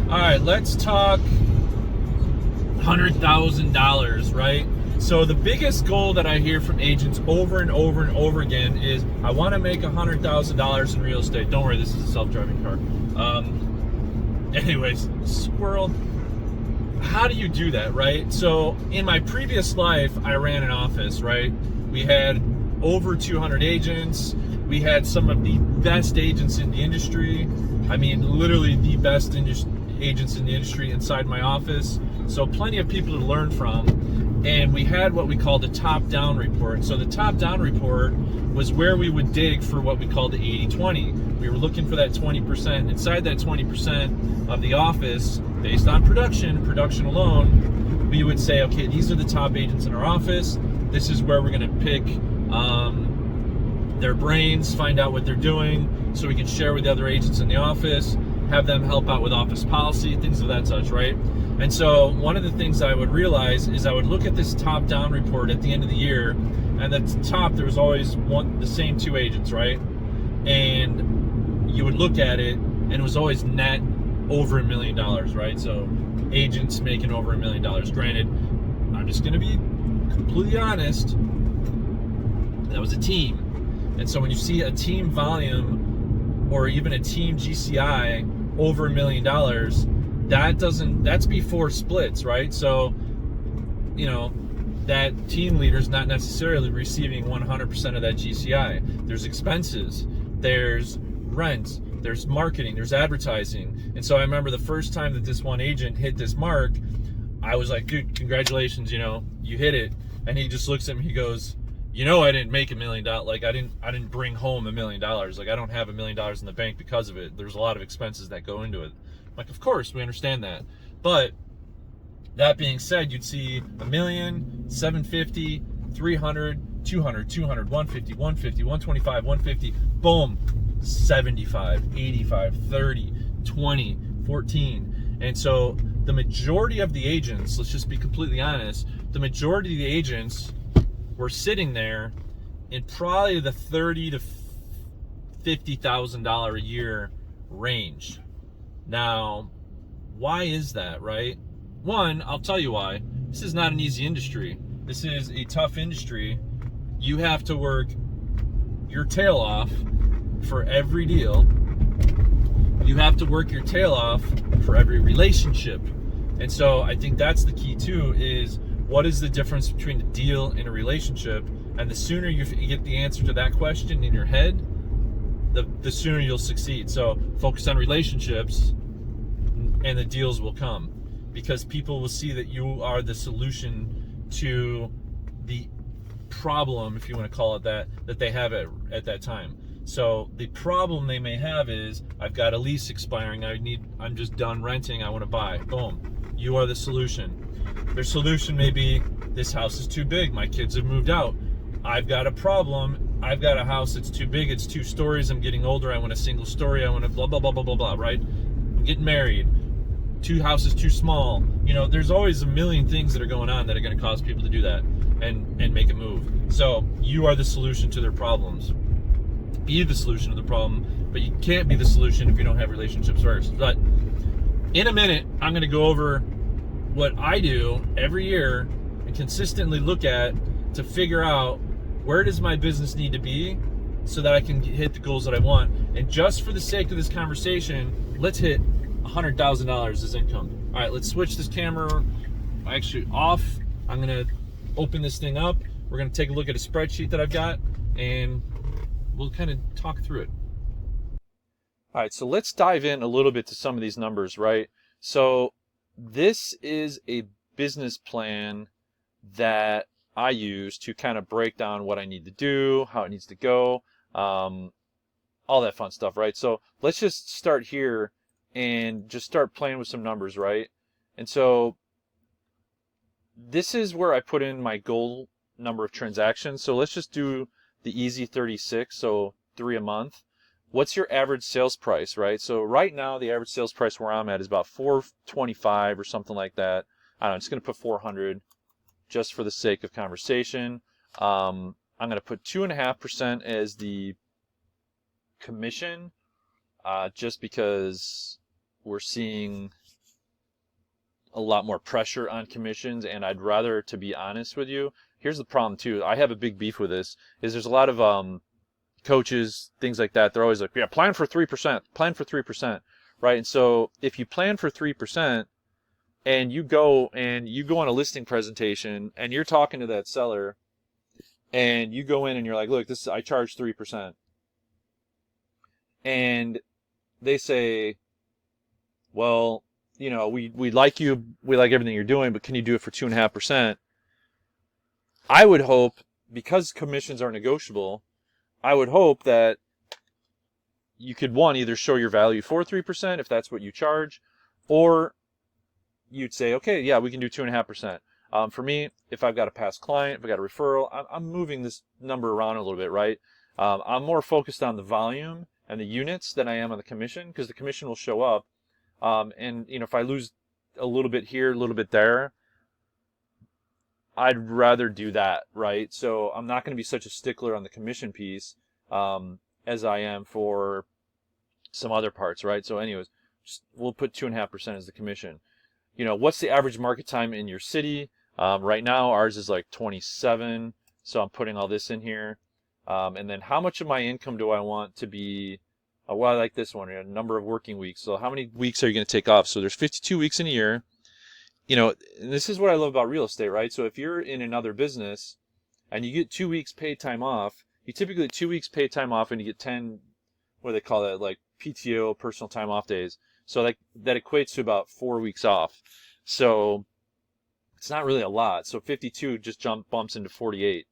All right, let's talk $100,000, right? So the biggest goal that I hear from agents over and over and over again is, I want to make $100,000 in real estate. Don't worry, this is a self-driving car. Anyways, squirrel. How do you do that, right? So in my previous life, I ran an office, right? We had over 200 agents. We had some of the best agents in the industry. I mean, literally the best agents in the industry inside my office. So plenty of people to learn from. And we had what we called a top-down report. So the top-down report was where we would dig for what we called the 80-20. We were looking for that 20%. Inside that 20% of the office, based on production alone, we would say, okay, these are the top agents in our office. This is where we're going to pick their brains, find out what they're doing, so we can share with the other agents in the office, have them help out with office policy, things of that such, right? And so one of the things I would realize is I would look at this top-down report at the end of the year, and at the top there was always the same two agents, right? And you would look at it, and it was always net over $1 million, right? So agents making over $1 million. Granted, I'm just going to be completely honest, that was a team. And so when you see a team volume or even a team GCI over $1 million, that's before splits, right? So, you know, that team leader's not necessarily receiving 100% of that GCI. There's expenses, there's rent, there's marketing, there's advertising. And so I remember the first time that this one agent hit this mark, I was like, dude, congratulations, you hit it. And he just looks at me, he goes, I didn't make $1 million. Like I didn't bring home $1 million. Like I don't have $1 million in the bank because of it. There's a lot of expenses that go into it. Like, of course, we understand that. But that being said, you'd see $1 million, 750, 300, 200, 200, 150, 150, 125, 150, boom, 75, 85, 30, 20, 14. And so the majority of the agents, let's just be completely honest, the majority of the agents were sitting there in probably the $30,000 to $50,000 a year range. Now, why is that, right? One, I'll tell you why. This is not an easy industry. This is a tough industry. You have to work your tail off for every deal. You have to work your tail off for every relationship. And so I think that's the key too, is what is the difference between a deal and a relationship? And the sooner you get the answer to that question in your head, the sooner you'll succeed. So focus on relationships and the deals will come, because people will see that you are the solution to the problem, if you want to call it that they have at that time. So the problem they may have is, I've got a lease expiring, I'm just done renting, I want to buy. Boom, you are the solution. Their solution may be, this house is too big, my kids have moved out. I've got a problem, I've got a house that's too big, it's 2 stories, I'm getting older, I want a single story, I want a blah, blah, blah, blah, blah, blah, right? I'm getting married, 2 houses too small. There's always a million things that are going on that are going to cause people to do that and make a move. So you are the solution to their problems. Be the solution to the problem, but you can't be the solution if you don't have relationships first. But in a minute, I'm going to go over what I do every year and consistently look at to figure out, where does my business need to be so that I can hit the goals that I want. And just for the sake of this conversation, let's hit $100,000 as income. All right, let's switch this camera actually off. I'm going to open this thing up. We're going to take a look at a spreadsheet that I've got, and we'll kind of talk through it. All right, so let's dive in a little bit to some of these numbers, right? So this is a business plan that I use to kind of break down what I need to do, how it needs to go, all that fun stuff, right? So let's just start here and just start playing with some numbers, right? And so this is where I put in my goal number of transactions. So let's just do the easy 36, so 3 a month. What's your average sales price, right? So right now, the average sales price where I'm at is about $425 or something like that. I don't know, I'm just going to put 400 just for the sake of conversation. I'm going to put 2.5% as the commission, just because we're seeing a lot more pressure on commissions, and I'd rather, to be honest with you, here's the problem too. I have a big beef with this, is there's a lot of coaches, things like that. They're always like, yeah, plan for 3%, plan for 3%, right? And so if you plan for 3% and you go on a listing presentation and you're talking to that seller and you go in and you're like, look, I charge 3%. And they say, well, we like you, we like everything you're doing, but can you do it for 2.5%? I would hope, because commissions are negotiable, I would hope that you could, one, either show your value for 3% if that's what you charge, or you'd say, okay, yeah, we can do 2.5%. For me, if I've got a past client, if I've got a referral, I'm moving this number around a little bit, right? I'm more focused on the volume and the units than I am on the commission, because the commission will show up. And if I lose a little bit here, a little bit there, I'd rather do that, right? So I'm not going to be such a stickler on the commission piece as I am for some other parts, right? So anyways, we'll put 2.5% as the commission. What's the average market time in your city? Right now, ours is like 27. So I'm putting all this in here. And then how much of my income do I want to be? Well, I like this one, number of working weeks. So how many weeks are you going to take off? So there's 52 weeks in a year. And this is what I love about real estate, right? So if you're in another business and you get 2 weeks paid time off, you typically get 2 weeks paid time off and you get 10, what do they call that, like PTO, personal time off days. So that equates to about 4 weeks off. So it's not really a lot. So 52 just bumps into 48.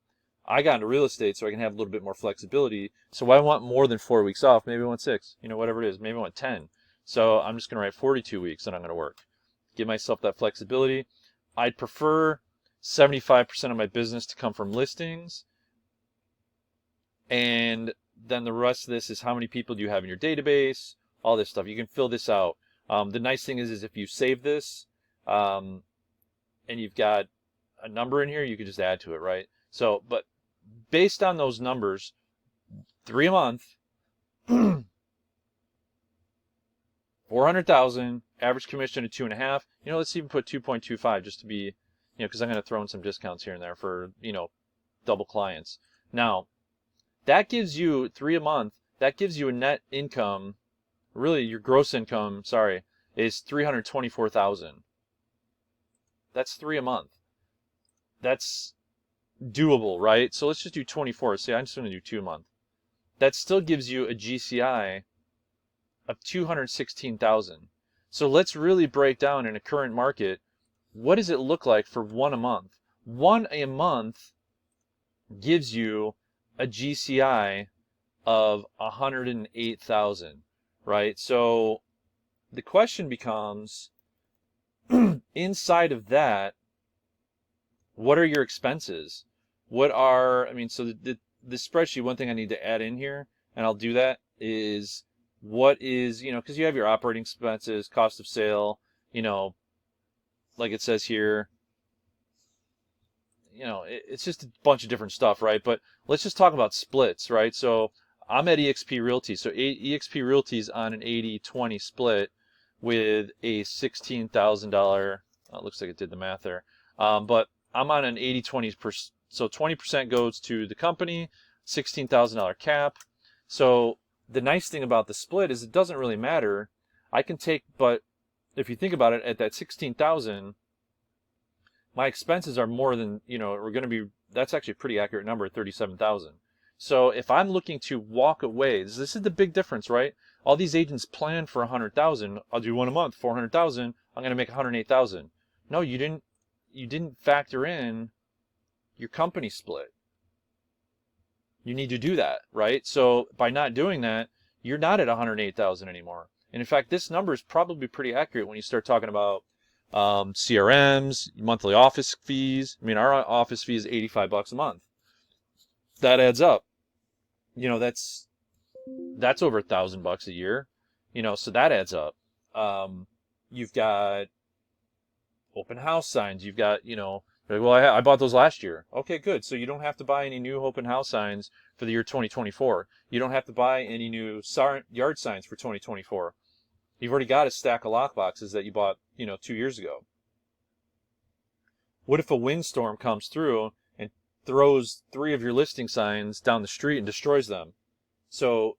I got into real estate so I can have a little bit more flexibility. So I want more than 4 weeks off. Maybe I want 6, whatever it is. Maybe I want 10. So I'm just going to write 42 weeks and I'm going to work. Give myself that flexibility. I'd prefer 75% of my business to come from listings. And then the rest of this is how many people do you have in your database, all this stuff. You can fill this out. The nice thing is if you save this and you've got a number in here, you can just add to it, right? So, but based on those numbers, 3 a month, 400,000, average commission of 2.5. Let's even put 2.25 just to be, because I'm going to throw in some discounts here and there for, double clients. Now, that gives you 3 a month. That gives you a net income. Really, your gross income, is 324,000. That's 3 a month. That's doable, right? So let's just do 24. See, I'm just going to do 2 a month. That still gives you a GCI of 216,000. So let's really break down in a current market, what does it look like for 1 a month? 1 a month gives you a GCI of 108,000, right? So the question becomes, inside of that, what are your expenses? So the spreadsheet, one thing I need to add in here, and I'll do that, is what is, because you have your operating expenses, cost of sale, like it says here, it's just a bunch of different stuff, right? But let's just talk about splits, right? So I'm at eXp Realty. So eXp Realty is on an 80-20 split with a $16,000. It looks like it did the math there. But I'm on an 80-20, so 20% goes to the company, $16,000 cap. So the nice thing about the split is it doesn't really matter. But if you think about it, at that 16,000, my expenses are more than, we're going to be, that's actually a pretty accurate number, 37,000. So if I'm looking to walk away, this is the big difference, right? All these agents plan for 100,000. I'll do 1 a month, 400,000. I'm going to make 108,000. No, you didn't factor in your company split. You need to do that, right? So by not doing that, you're not at 108,000 anymore. And in fact, this number is probably pretty accurate when you start talking about CRMs, monthly office fees. Our office fee is $85 a month. That adds up. That's over $1,000 a year. So that adds up. You've got open house signs. You've got, well, I bought those last year. Okay, good. So you don't have to buy any new open house signs for the year 2024. You don't have to buy any new yard signs for 2024. You've already got a stack of lock boxes that you bought, 2 years ago. What if a windstorm comes through and throws 3 of your listing signs down the street and destroys them? So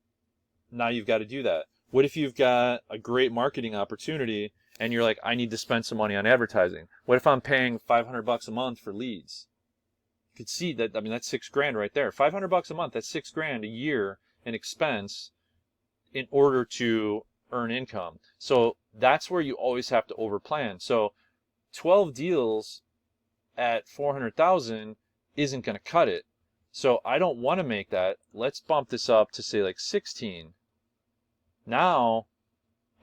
now you've got to do that. What if you've got a great marketing opportunity and you're like, I need to spend some money on advertising? What if I'm paying $500 a month for leads? You could see that, I mean, that's $6,000 right there. $500 a month, that's $6,000 a year in expense in order to earn income. So that's where you always have to overplan. So 12 deals at 400,000 isn't going to cut it. So I don't want to make that. Let's bump this up to say like 16. Now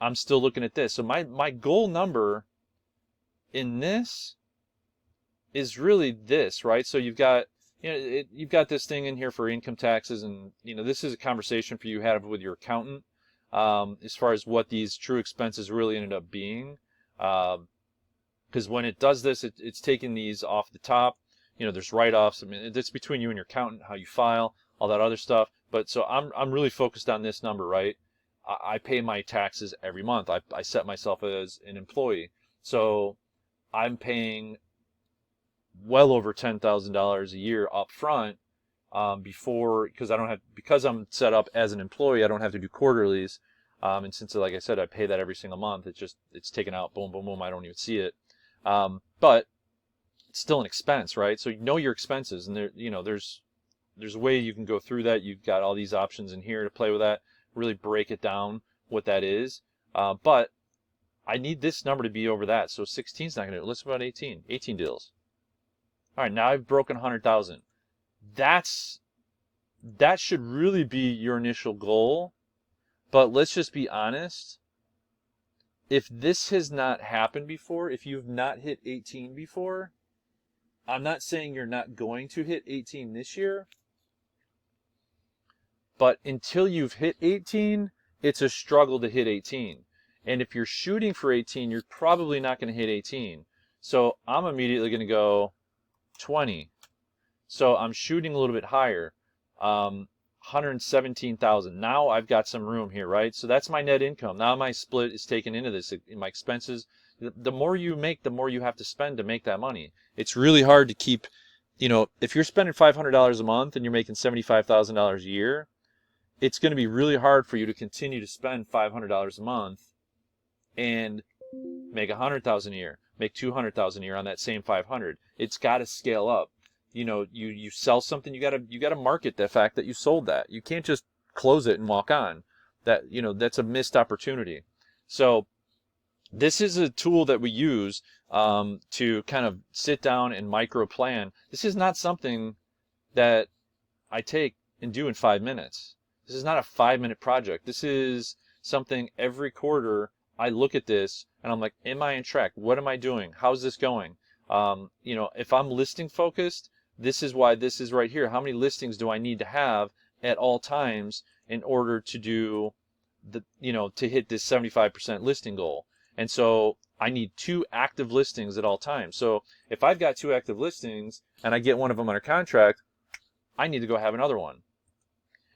I'm still looking at this. So my goal number in this is really this, right? So you've got, you've got this thing in here for income taxes, and this is a conversation for you to have with your accountant, as far as what these true expenses really ended up being. Because when it does this, it's taking these off the top. There's write-offs. I mean, it's between you and your accountant, how you file, all that other stuff. But so I'm really focused on this number, right? I pay my taxes every month. I set myself as an employee, so I'm paying well over $10,000 a year up front, because I'm set up as an employee, I don't have to do quarterlies. And since, like I said, I pay that every single month, it's taken out, boom, boom, boom. I don't even see it. But it's still an expense, right? So you know your expenses, and there's a way you can go through that. You've got all these options in here to play with that, really break it down what that is. But I need this number to be over that. So 16 is not going to do it. Let's about 18 deals. All right, now I've broken 100,000. That should really be your initial goal. But let's just be honest. If this has not happened before, if you've not hit 18 before, I'm not saying you're not going to hit 18 this year, but until you've hit 18, it's a struggle to hit 18. And if you're shooting for 18, you're probably not going to hit 18. So I'm immediately going to go 20. So I'm shooting a little bit higher. 117,000. Now I've got some room here, right? So that's my net income. Now my split is taken into this. In my expenses, the more you make, the more you have to spend to make that money. It's really hard to keep, if you're spending $500 a month and you're making $75,000 a year, it's going to be really hard for you to continue to spend $500 a month and make $100,000 a year, make $200,000 a year on that same 500. It's got to scale up. You sell something, you gotta market the fact that you sold that. You can't just close it and walk on. That's a missed opportunity. So this is a tool that we use to kind of sit down and micro plan. This is not something that I take and do in 5 minutes. This is not a 5-minute project. This is something every quarter I look at this and I'm like, am I on track? What am I doing? How's this going? If I'm listing focused, this is why this is right here. How many listings do I need to have at all times in order to do to hit this 75% listing goal? And so I need 2 active listings at all times. So if I've got 2 active listings and I get one of them under contract, I need to go have another one.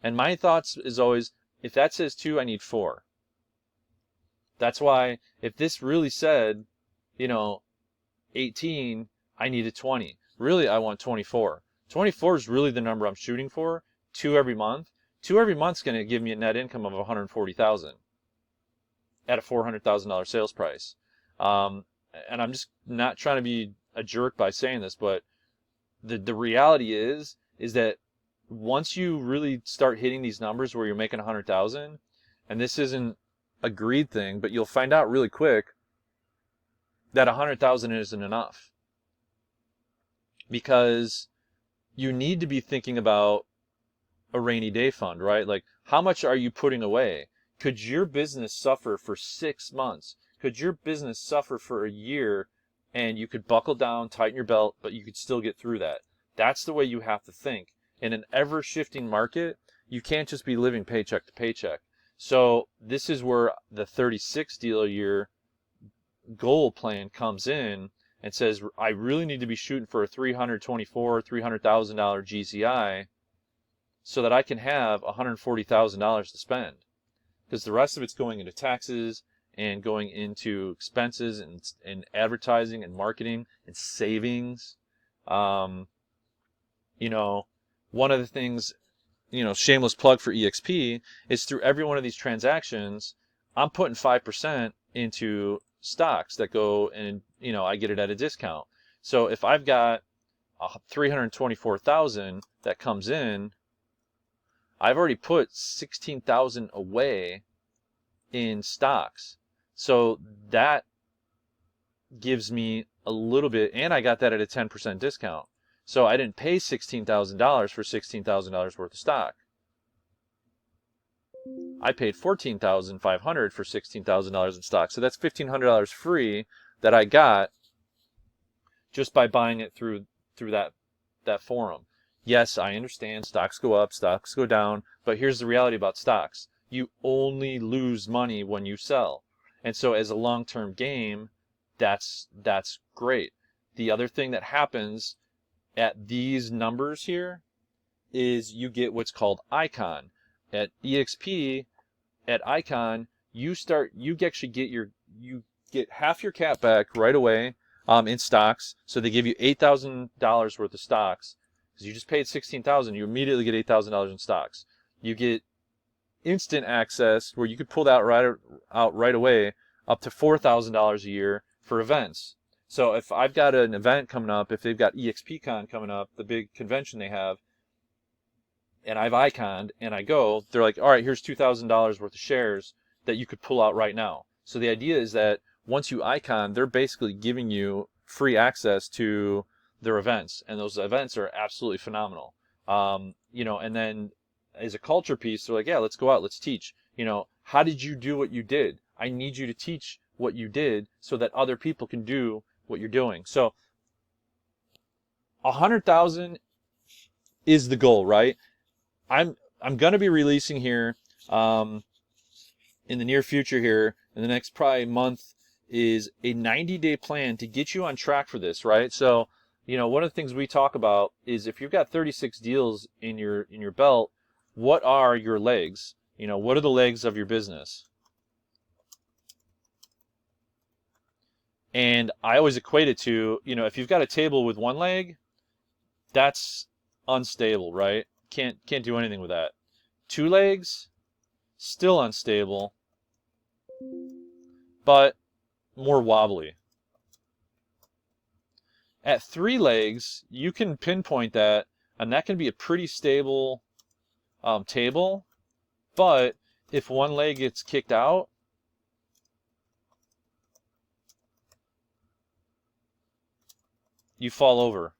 And my thoughts is always, if that says 2, I need 4. That's why if this really said, 18, I needed 20. Really, I want 24. 24 is really the number I'm shooting for. 2 every month. 2 every month is going to give me a net income of $140,000 at a $400,000 sales price. And I'm just not trying to be a jerk by saying this, but the reality is that once you really start hitting these numbers where you're making 100,000, and this isn't a greed thing, but you'll find out really quick that 100,000 isn't enough, because you need to be thinking about a rainy day fund, right? Like, how much are you putting away? Could your business suffer for 6 months? Could your business suffer for a year and you could buckle down, tighten your belt, but you could still get through that? That's the way you have to think. In an ever-shifting market, you can't just be living paycheck to paycheck. So this is where the 36 deal a year goal plan comes in and says, I really need to be shooting for a $324,000, $300,000 GCI so that I can have $140,000 to spend, because the rest of it's going into taxes and going into expenses and advertising and marketing and savings. You know, one of the things, shameless plug for EXP, is through every one of these transactions, I'm putting 5% into stocks that go and, I get it at a discount. So if I've got 324,000 that comes in, I've already put 16,000 away in stocks. So that gives me a little bit, and I got that at a 10% discount. So I didn't pay $16,000 for $16,000 worth of stock. I paid $14,500 for $16,000 in stock. So that's $1,500 free that I got just by buying it through that forum. Yes, I understand stocks go up, stocks go down, but here's the reality about stocks. You only lose money when you sell. And so as a long-term game, that's great. The other thing that happens at these numbers here is you get what's called icon. At EXP, at icon, you get half your cap back right away in stocks. So they give you $8,000 worth of stocks because you just paid $16,000. You immediately get $8,000 in stocks. You get instant access where you could pull that out right away up to $4,000 a year for events. So if I've got an event coming up, if they've got EXPCon coming up, the big convention they have, and I've iconed and I go, they're like, all right, here's $2,000 worth of shares that you could pull out right now. So the idea is that once you icon, they're basically giving you free access to their events, and those events are absolutely phenomenal. And then as a culture piece, they're like, yeah, let's go out, let's teach. How did you do what you did? I need you to teach what you did so that other people can do what you're doing. So 100,000 is the goal, right? I'm going to be releasing here in the near future here, in the next probably month, is a 90-day plan to get you on track for this, right? So, one of the things we talk about is if you've got 36 deals in your belt, what are your legs? What are the legs of your business? And I always equate it to, if you've got a table with one leg, that's unstable, right? Can't do anything with that. 2 legs, still unstable, but more wobbly. At 3 legs, you can pinpoint that, and that can be a pretty stable table. But if one leg gets kicked out, you fall over.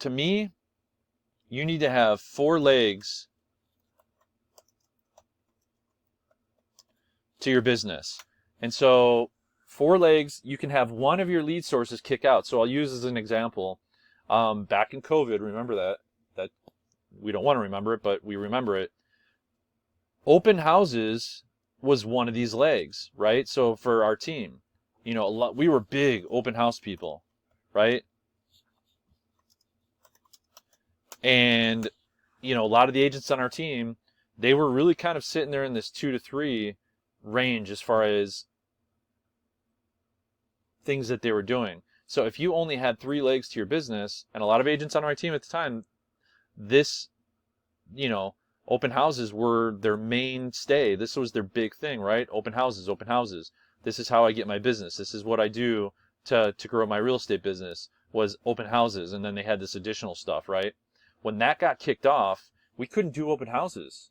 To me, you need to have 4 legs to your business. And so 4 legs, you can have one of your lead sources kick out. So I'll use as an example, back in COVID, remember that we don't want to remember it, but we remember it. Open houses was one of these legs, right? So for our team, we were big open house people, right? And, a lot of the agents on our team, they were really kind of sitting there in this 2 to 3 range as far as things that they were doing. So if you only had 3 legs to your business, and a lot of agents on our team at the time, this, open houses were their mainstay. This was their big thing, right? Open houses, open houses. This is how I get my business. This is what I do to grow my real estate business, was open houses. And then they had this additional stuff, right? When that got kicked off, we couldn't do open houses.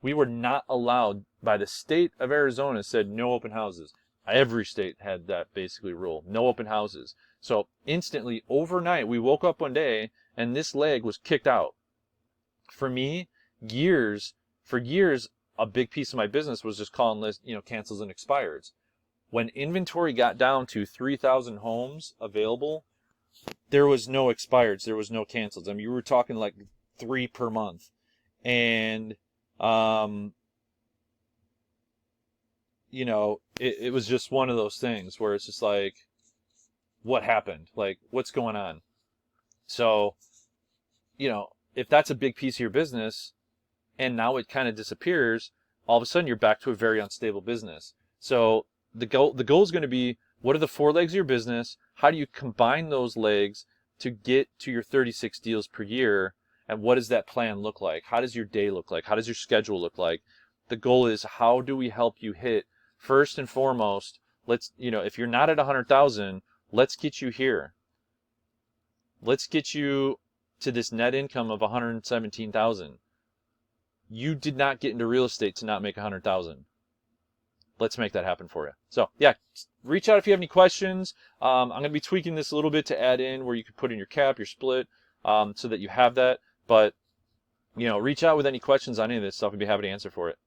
We were not allowed, by the state of Arizona said no open houses. Every state had that basically rule, no open houses. So instantly, overnight, we woke up one day and this leg was kicked out. For me, for years, a big piece of my business was just calling list, cancels and expireds. When inventory got down to 3,000 homes available, there was no expireds, there was no cancels. I mean, you were talking like 3 per month. And, it was just one of those things where it's just like, what happened? Like, what's going on? So, if that's a big piece of your business and now it kind of disappears, all of a sudden you're back to a very unstable business. So the goal is going to be, what are the 4 legs of your business? How do you combine those legs to get to your 36 deals per year? And what does that plan look like? How does your day look like? How does your schedule look like? The goal is, how do we help you hit, first and foremost, if you're not at 100,000, let's get you here. Let's get you to this net income of 117,000. You did not get into real estate to not make 100,000. Let's make that happen for you. So yeah, reach out if you have any questions. I'm going to be tweaking this a little bit to add in where you could put in your cap, your split, so that you have that. But reach out with any questions on any of this stuff. I'd be happy to answer for it.